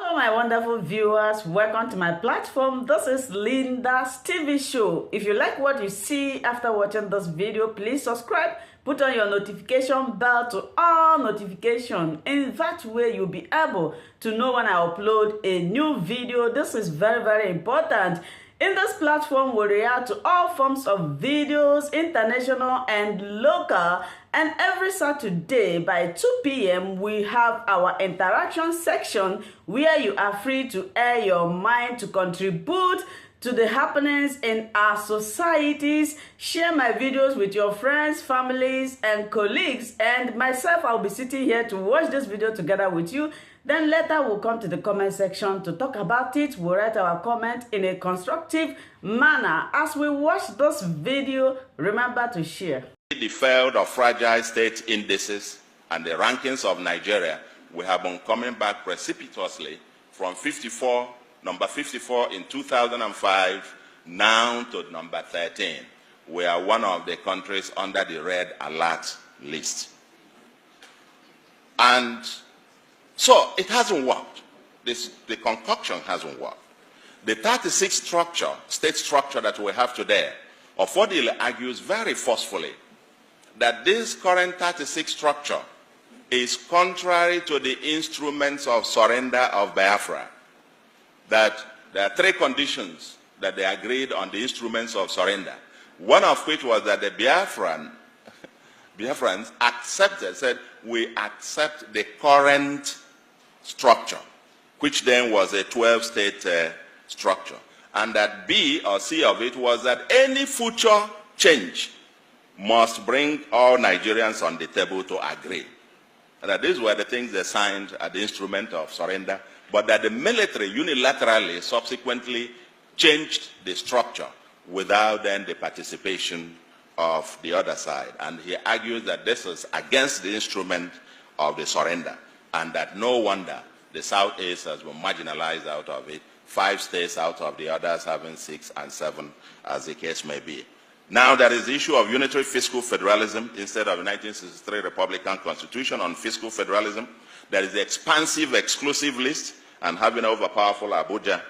Hello my wonderful viewers, welcome to my platform. This is Linda's TV show. If you like what you see after watching this video, please subscribe, put on your notification bell to all notifications. In that way, you'll be able to know when I upload a new video. This is very, very important. In this platform, we react to all forms of videos, international and local. And every Saturday by 2 p.m., we have our interaction section where you are free to air your mind, to contribute to the happenings in our societies. Share my videos with your friends, families, and colleagues. And myself, I'll be sitting here to watch this video together with you. Then later we'll come to the comment section to talk about it. We'll write our comment in a constructive manner. As we watch this video, remember to share. The failed or fragile state indices and the rankings of Nigeria, we have been coming back precipitously from number 54 in 2005, now to number 13. We are one of the countries under the red alert list. And so it hasn't worked. The concoction hasn't worked. The 36 state structure that we have today, Ofodile argues very forcefully that this current 36 structure is contrary to the instruments of surrender of Biafra. That there are three conditions that they agreed on the instruments of surrender. One of which was that the Biafrans accepted, said, we accept the current structure, which then was a 12-state structure. And that B or C of it was that any future change must bring all Nigerians on the table to agree. And that these were the things they signed at the instrument of surrender, but that the military unilaterally subsequently changed the structure without then the participation of the other side. And he argues that this is against the instrument of the surrender, and that no wonder the Southeast has been marginalized out of it, 5 states out of the others having 6 and 7, as the case may be. Now there is the issue of unitary fiscal federalism instead of the 1963 Republican Constitution on fiscal federalism. There is the expansive exclusive list and having overpowerful Abuja.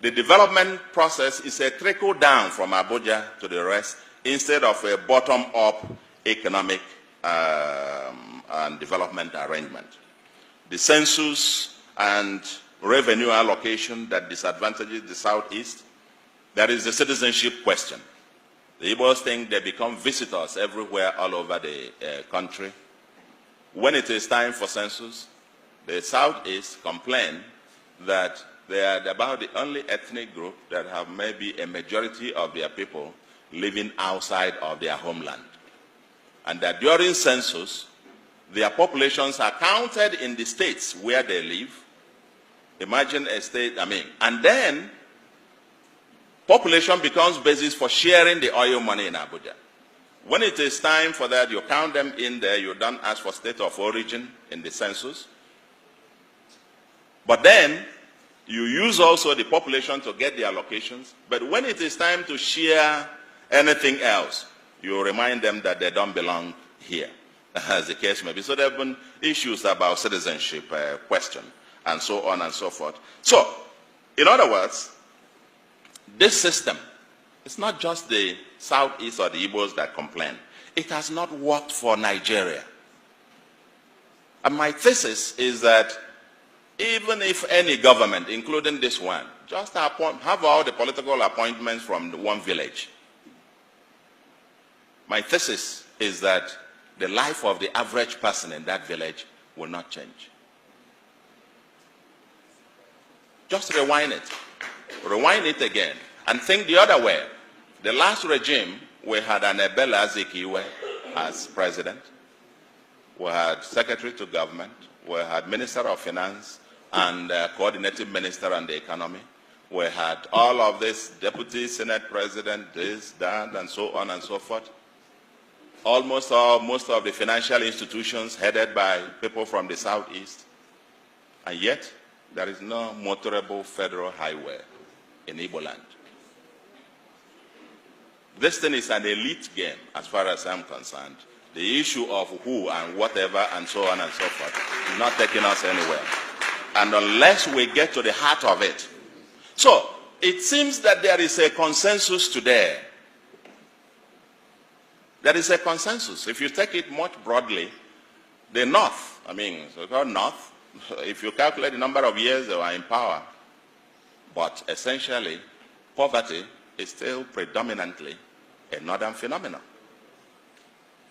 The development process is a trickle down from Abuja to the rest instead of a bottom-up economic and development arrangement. The census and revenue allocation that disadvantages the Southeast. There is the citizenship question. The Igbos think they become visitors everywhere all over the country. When it is time for census, the Southeast complain that they are about the only ethnic group that have maybe a majority of their people living outside of their homeland. And that during census, their populations are counted in the states where they live. Imagine a state, and then population becomes basis for sharing the oil money in Abuja. When it is time for that, you count them in there. You don't ask for state of origin in the census. But then, you use also the population to get the allocations. But when it is time to share anything else, you remind them that they don't belong here, as the case may be. So there have been issues about citizenship question, and so on and so forth. So, in other words, this system, it's not just the Southeast or the Igbos that complain. It has not worked for Nigeria. And my thesis is that even if any government, including this one, just have all the political appointments from one village, my thesis is that the life of the average person in that village will not change. Just rewind it again, and think the other way. The last regime, we had an SH0CK as president. We had secretary to government. We had minister of finance and coordinating minister on the economy. We had all of this, deputy senate president, this, that, and so on and so forth. Most of the financial institutions headed by people from the Southeast. And yet, there is no motorable federal highway in Igbo land. This thing is an elite game as far as I'm concerned. The issue of who and whatever and so on and so forth is not taking us anywhere. And unless we get to the heart of it. So, it seems that there is a consensus today. There is a consensus. If you take it much broadly, the North, so-called North, if you calculate the number of years they were in power, but essentially, poverty is still predominantly a northern phenomenon.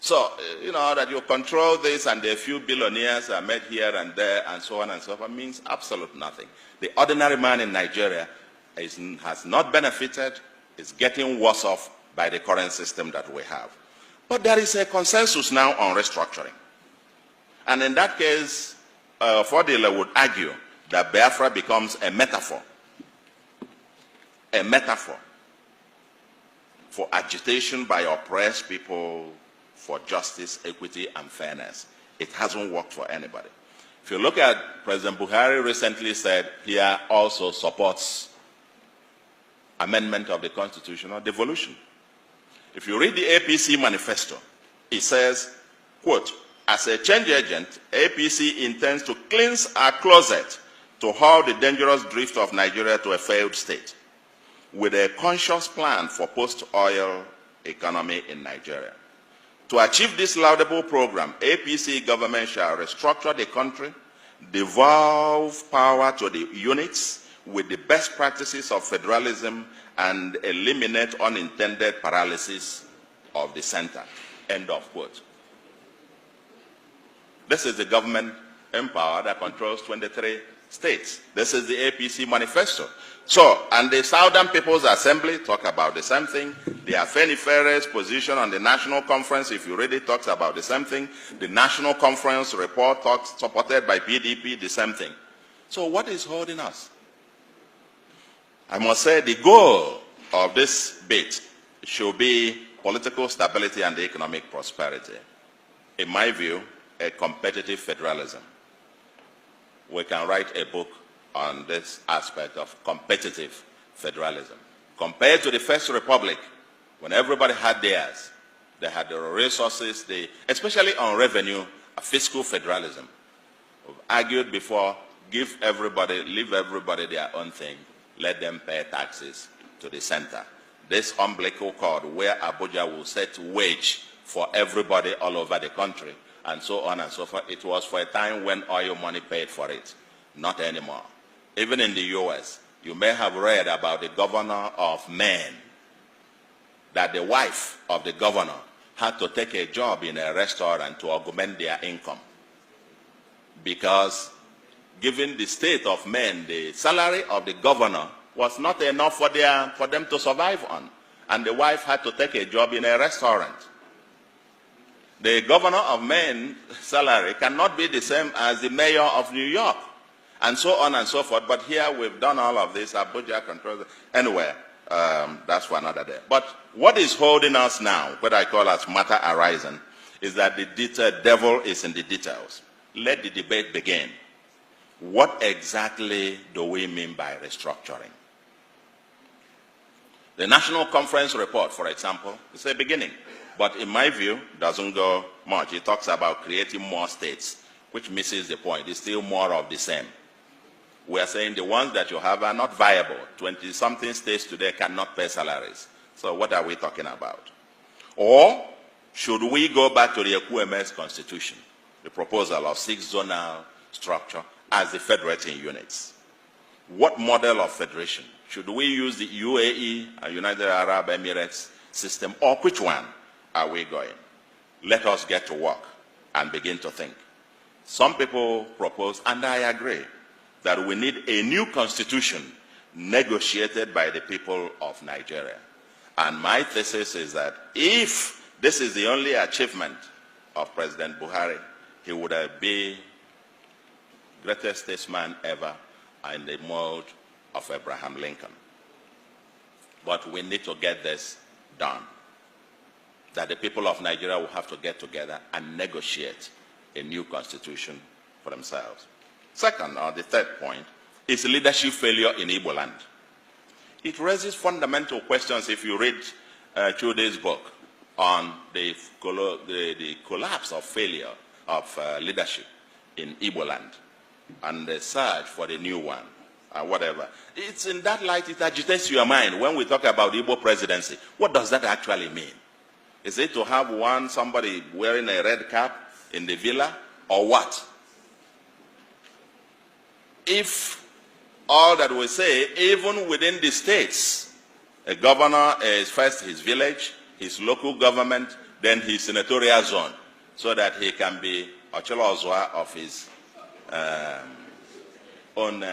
So, that you control this and a few billionaires are made here and there and so on and so forth means absolute nothing. The ordinary man in Nigeria has not benefited, is getting worse off by the current system that we have. But there is a consensus now on restructuring. And in that case, Fodila would argue that Biafra becomes a metaphor for agitation by oppressed people for justice, equity, and fairness. It hasn't worked for anybody. If you look at President Buhari recently said he also supports amendment of the Constitution or devolution. If you read the APC manifesto, it says, quote, as a change agent, APC intends to cleanse our closet to halt the dangerous drift of Nigeria to a failed state, with a conscious plan for post-oil economy in Nigeria. To achieve this laudable program, APC government shall restructure the country, devolve power to the units with the best practices of federalism, and eliminate unintended paralysis of the center. End of quote. This is the government in power that controls 23 states. This is the APC manifesto. So, and the Southern People's Assembly talk about the same thing. The Afenifere's position on the National Conference, if you read it, talks about the same thing. The National Conference report talks, supported by PDP, the same thing. So what is holding us? I must say the goal of this bit should be political stability and economic prosperity. In my view, a competitive federalism. We can write a book on this aspect of competitive federalism. Compared to the First Republic, when everybody had theirs, they had the resources, especially on revenue, a fiscal federalism. We've argued before, leave everybody their own thing, let them pay taxes to the center. This umbilical cord where Abuja will set wage for everybody all over the country, and so on and so forth. It was for a time when oil money paid for it. Not anymore. Even in the US, you may have read about the governor of Maine, that the wife of the governor had to take a job in a restaurant to augment their income. Because given the state of Maine, the salary of the governor was not enough for them to survive on. And the wife had to take a job in a restaurant. The governor of Maine's salary cannot be the same as the mayor of New York, and so on and so forth. But here we've done all of this. Abuja controls it. Anyway, that's for another day. But what is holding us now, what I call as matter arising, is that the devil is in the details. Let the debate begin. What exactly do we mean by restructuring? The National Conference report, for example, is a beginning. But in my view, doesn't go much. It talks about creating more states, which misses the point. It's still more of the same. We are saying the ones that you have are not viable. 20-something states today cannot pay salaries. So what are we talking about? Or should we go back to the EQMS constitution, the proposal of 6 zonal structure as the federating units? What model of federation? Should we use the UAE and United Arab Emirates system, or which one are we going? Let us get to work and begin to think. Some people propose, and I agree, that we need a new constitution negotiated by the people of Nigeria. And my thesis is that if this is the only achievement of President Buhari, he would be greatest statesman ever in the mold of Abraham Lincoln. But we need to get this done. That the people of Nigeria will have to get together and negotiate a new constitution for themselves. Second, or the third point, is leadership failure in Igbo land. It raises fundamental questions if you read Chude's book on the collapse of failure of leadership in Igbo land. and the search for the new one, whatever. It's in that light it agitates your mind when we talk about Igbo presidency. What does that actually mean? Is it to have somebody wearing a red cap in the villa, or what? If all that we say, even within the states, a governor is first his village, his local government, then his senatorial zone, so that he can be Ocholo Ozwa of his own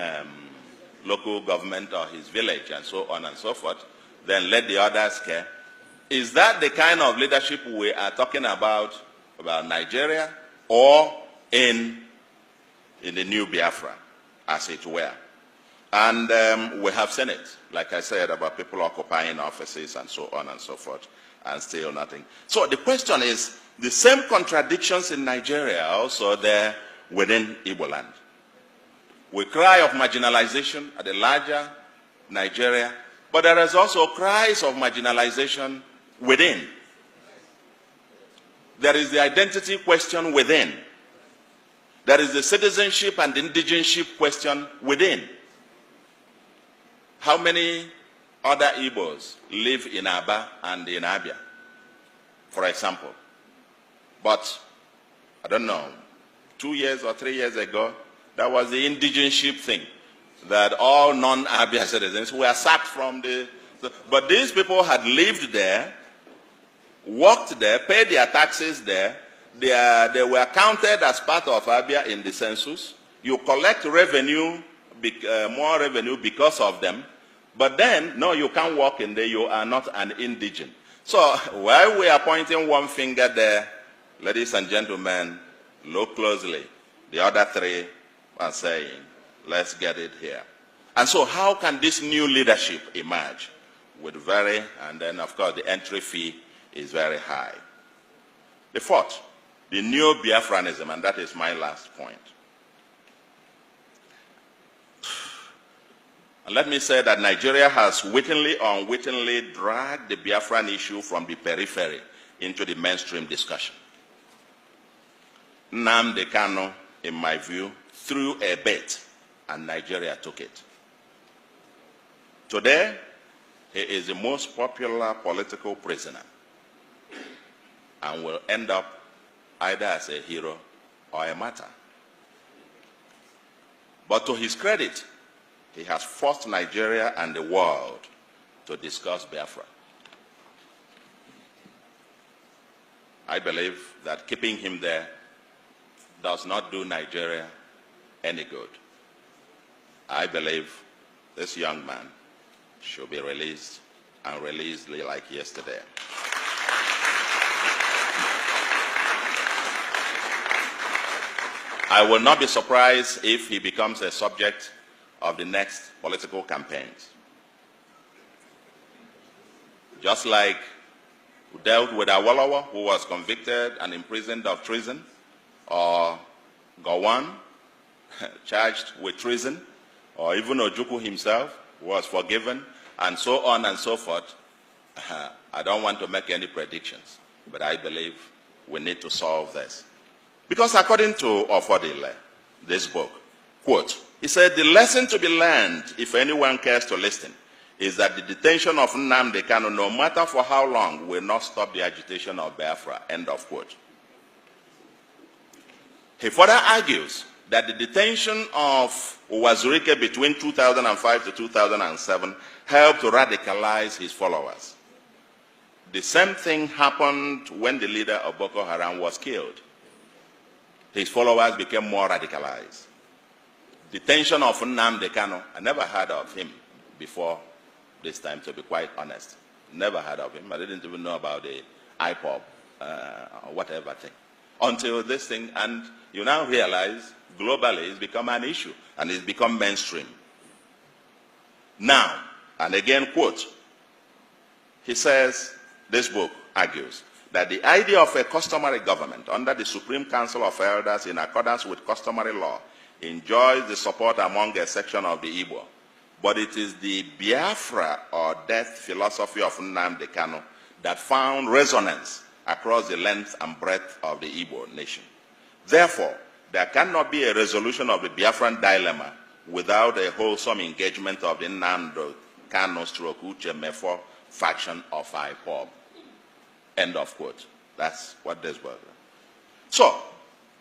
local government or his village, and so on and so forth, then let the others care. Is that the kind of leadership we are talking about Nigeria, or in the new Biafra, as it were? And we have seen it, like I said, about people occupying offices and so on and so forth, and still nothing. So the question is, the same contradictions in Nigeria are also there within Igbo land. We cry of marginalization at the larger Nigeria, but there is also cries of marginalization within. There is the identity question within. There is the citizenship and indigenship question within. How many other Igbos live in Aba and in Abia, for example? But, I don't know, 2 years or 3 years ago, that was the indigenship thing, that all non-Abia citizens were sacked from but these people had lived there, worked there, paid their taxes there. They were counted as part of Abia in the census. You collect revenue, more revenue because of them. But then, no, you can't work in there. You are not an indigent. So while we are pointing one finger there, ladies and gentlemen, look closely. The other three are saying, let's get it here. And so how can this new leadership emerge? And then of course the entry fee is very high. The fourth, the new Biafranism, and that is my last point. And let me say that Nigeria has wittingly or unwittingly dragged the Biafran issue from the periphery into the mainstream discussion. Nnamdi Kanu, in my view, threw a bait and Nigeria took it. Today, he is the most popular political prisoner and will end up either as a hero or a martyr. But to his credit, he has forced Nigeria and the world to discuss Biafra. I believe that keeping him there does not do Nigeria any good. I believe this young man should be released, and released like yesterday. I will not be surprised if he becomes a subject of the next political campaigns. Just like we dealt with Awolowo, who was convicted and imprisoned of treason, or Gowon, charged with treason, or even Ojukwu himself was forgiven, and so on and so forth. I don't want to make any predictions, but I believe we need to solve this. Because according to Ofodile, this book, quote, he said, the lesson to be learned, if anyone cares to listen, is that the detention of Nnamdi Kanu, no matter for how long, will not stop the agitation of Biafra, end of quote. He further argues that the detention of SH0CK between 2005 to 2007 helped to radicalize his followers. The same thing happened when the leader of Boko Haram was killed. His followers became more radicalized. Detention of Nnamdi Kanu, I never heard of him before this time, to be quite honest. Never heard of him. I didn't even know about the IPOB or whatever thing. Until this thing, and you now realize globally it's become an issue and it's become mainstream. Now, and again, quote, he says, this book argues that the idea of a customary government under the Supreme Council of Elders in accordance with customary law enjoys the support among a section of the Igbo, but it is the Biafra or death philosophy of Nnamdi Kanu that found resonance across the length and breadth of the Igbo nation. Therefore, there cannot be a resolution of the Biafran dilemma without a wholesome engagement of the Nnamdi Kanu Uche Mefo faction of IPOB. End of quote. That's what this was. So,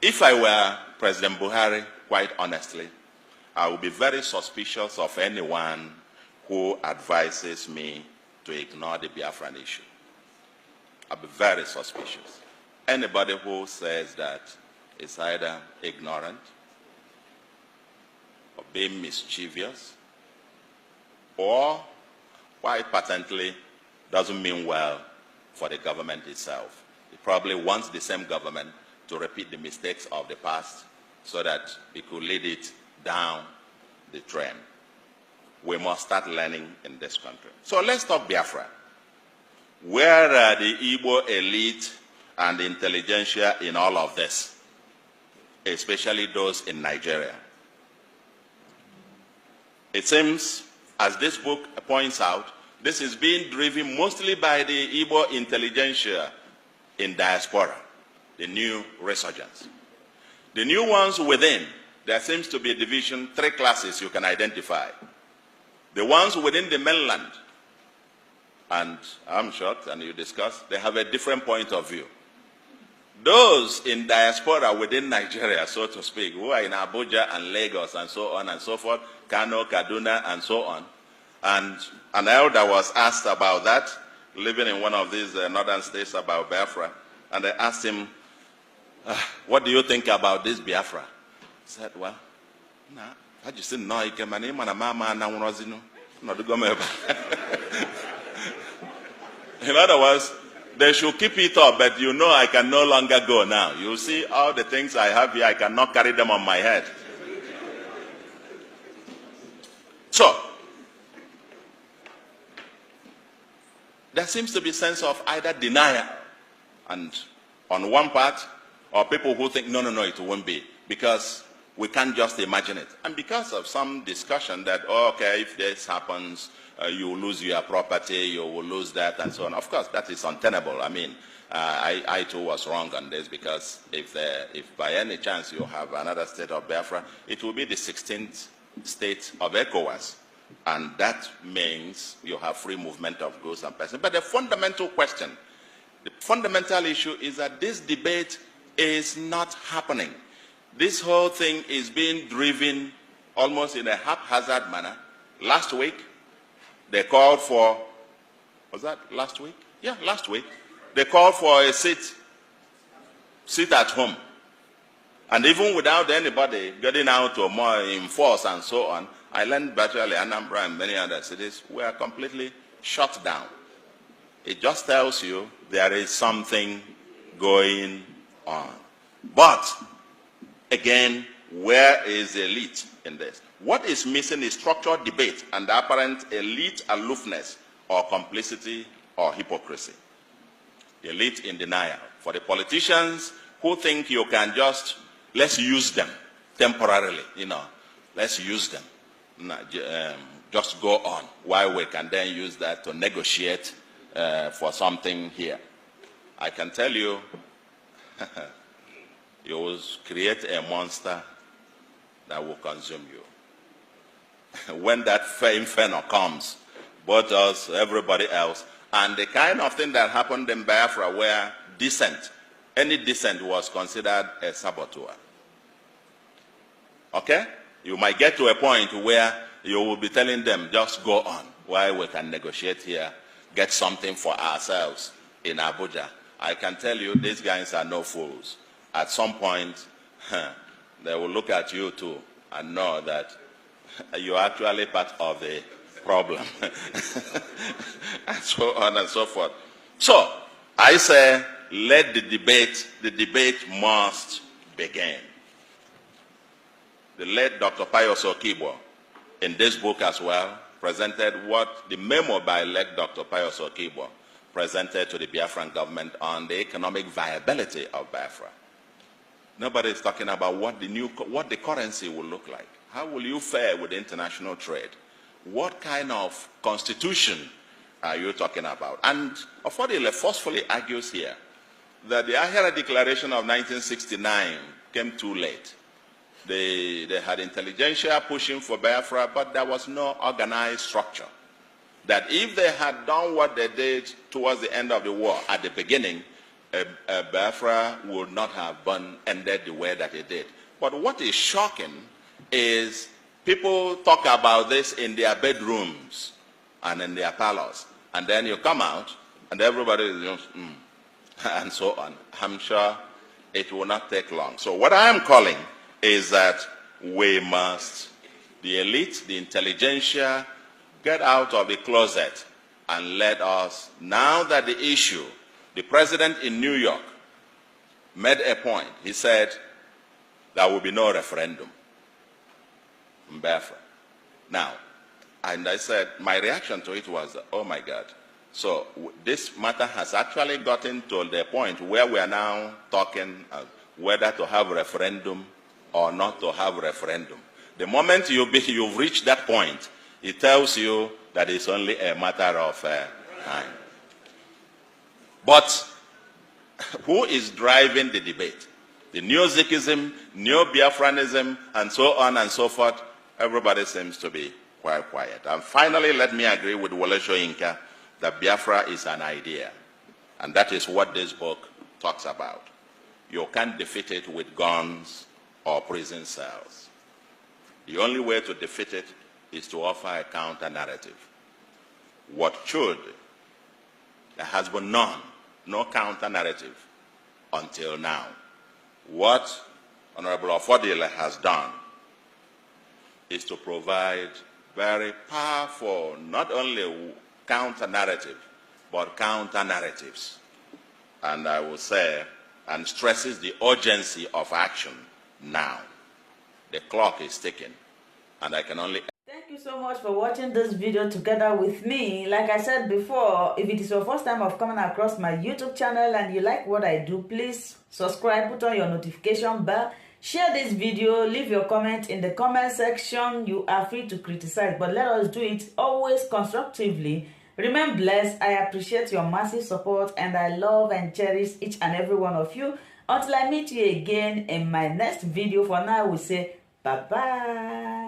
if I were President Buhari, quite honestly, I would be very suspicious of anyone who advises me to ignore the Biafran issue. I'll be very suspicious. Anybody who says that is either ignorant or being mischievous or quite patently doesn't mean well for the government itself. It probably wants the same government to repeat the mistakes of the past so that it could lead it down the train. We must start learning in this country. So let's talk Biafra. Where are the Igbo elite and the intelligentsia in all of this, especially those in Nigeria? It seems, as this book points out, this is being driven mostly by the Igbo intelligentsia in diaspora, the new resurgence. The new ones within, there seems to be a division, 3 classes you can identify. The ones within the mainland, and I'm shocked, and you discuss, they have a different point of view. Those in diaspora within Nigeria, so to speak, who are in Abuja and Lagos and so on and so forth, Kano, Kaduna, and so on. And an elder was asked about that, living in one of these northern states about Biafra, and they asked him, what do you think about this Biafra? He said, well, nah, I just didn't know. In other words, they should keep it up, but you know I can no longer go now. You see all the things I have here, I cannot carry them on my head. So, there seems to be a sense of either denial, and on one part, or people who think, no, it won't be, because we can't just imagine it. And because of some discussion that, oh, okay, if this happens, you will lose your property, you will lose that, and so on. Of course, that is untenable. I mean, I too was wrong on this, because if by any chance you have another state of Biafra, it will be the 16th state of ECOWAS. And that means you have free movement of goods and persons. But the fundamental question, the fundamental issue is that this debate is not happening. This whole thing is being driven almost in a haphazard manner. Last week, they called for, was that last week? Yeah, last week. They called for a sit at home. And even without anybody getting out or more in force and so on, I learned virtually Anambra and many other cities were completely shut down. It just tells you there is something going on. But, again, where is the elite in this? What is missing is structured debate and apparent elite aloofness or complicity or hypocrisy. Elite in denial. For the politicians who think you can just, let's use them temporarily, let's use them. Just go on, while we can then use that to negotiate for something here. I can tell you, you will create a monster that will consume you. When that inferno comes, both us, everybody else, and the kind of thing that happened in Biafra where dissent, any dissent was considered a saboteur. Okay? You might get to a point where you will be telling them, just go on, while we can negotiate here, get something for ourselves in Abuja. I can tell you, these guys are no fools. At some point, they will look at you too and know that you're actually part of the problem. And so on and so forth. So, I say, let the debate must begin. The late Dr. Pius Okibo, in this book as well, presented what the memo by late Dr. Pius Okibo presented to the Biafran government on the economic viability of Biafra. Nobody is talking about what the currency will look like. How will you fare with international trade? What kind of constitution are you talking about? And Affordile forcefully argues here that the Ahera Declaration of 1969 came too late. They had intelligentsia pushing for Biafra, but there was no organized structure. That if they had done what they did towards the end of the war at the beginning, Biafra would not have ended the way that it did. But what is shocking is people talk about this in their bedrooms and in their parlors. And then you come out and everybody is just, and so on. I'm sure it will not take long. So what I am calling is that we must, the elite, the intelligentsia, get out of the closet and let us, now that the issue, the president in New York made a point. He said there will be no referendum in Biafra. Now, and I said, my reaction to it was, oh my God. So this matter has actually gotten to the point where we are now talking whether to have referendum or not to have referendum. The moment you've reached that point, it tells you that it's only a matter of time. But who is driving the debate? The Neo-Sikhism, Neo-Biafranism, and so on and so forth. Everybody seems to be quite quiet. And finally, let me agree with SH0CK that Biafra is an idea. And that is what this book talks about. You can't defeat it with guns or prison cells. The only way to defeat it is to offer a counter-narrative. What should? There has been none, no counter-narrative until now. What Honorable Ofodile has done is to provide very powerful, not only counter-narrative, but counter-narratives. And I will say, and stresses the urgency of action now. The clock is ticking, and I can only... Thank you so much for watching this video together with me. Like I said before, if it is your first time of coming across my YouTube channel and you like what I do, please subscribe, put on your notification bell, share this video, leave your comment in the comment section. You are free to criticize, but let us do it always constructively. Remain blessed. I appreciate your massive support and I love and cherish each and every one of you. Until I meet you again in my next video, for now we say bye-bye.